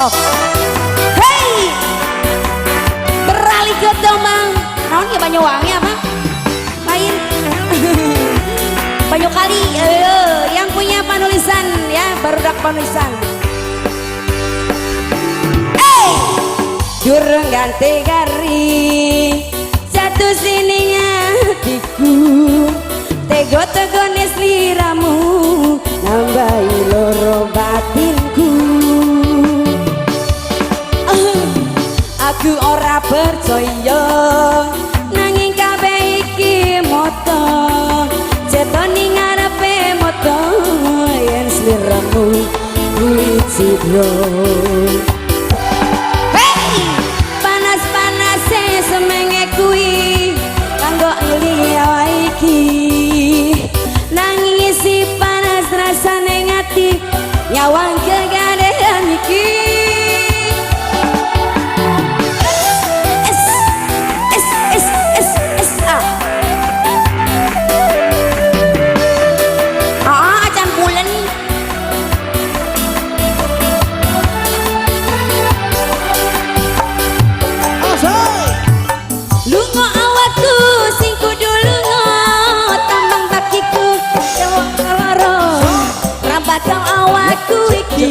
Hei, beralih ke Domang. Naon ya Banyuwangi apa? Lain. Banyukali, yang punya penulisan ya, barudak penulisan. Jurang ganti gari satu sininya hatiku tego-tegonis liramu nambahi loro batinku. Aku ora percaya nanging kabeh iki moto jetoni ngarepe moto yen sliramu kuwi cidro. Semenge kui kanggo liya iki nanging isi panas rasane ngati nyawang kegadean iki. Acan bulan lungo awakku sing kudu lungo tambang bakiku cewek loro rambakau awakku iki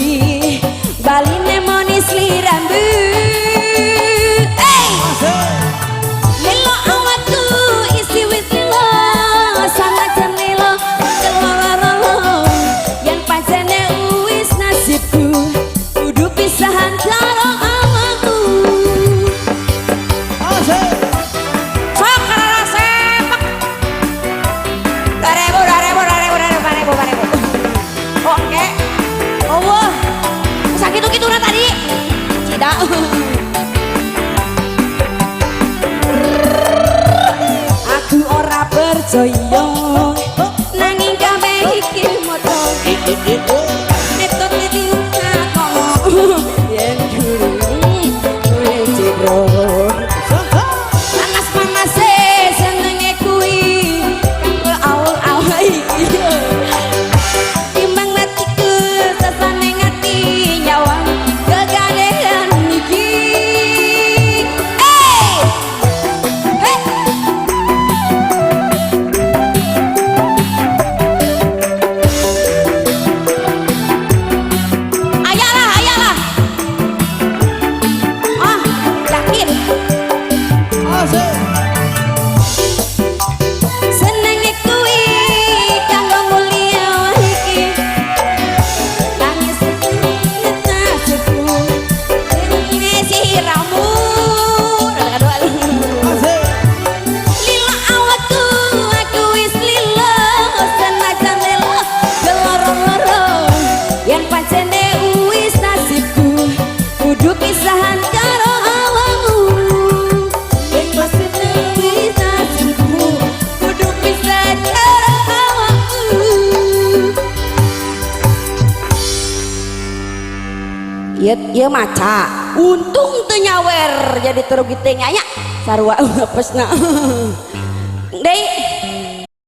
baline monis lirambu. Lilo awakku isi wit lilo sangat cenilo loro yang pancene uwis nasibku kudu pisahan karo awakku. Oke, oh, sakit gitu nah tadi, tidak. Aku ora percaya, nanging kabeh iki moto. Metode aku, yen gurung, kowe cidro. Panas-panase senenge kuwi, kanggo awal-awal iki. Iya maca untung teu nyawer jadi terugi teh nya sarua pesna. Deui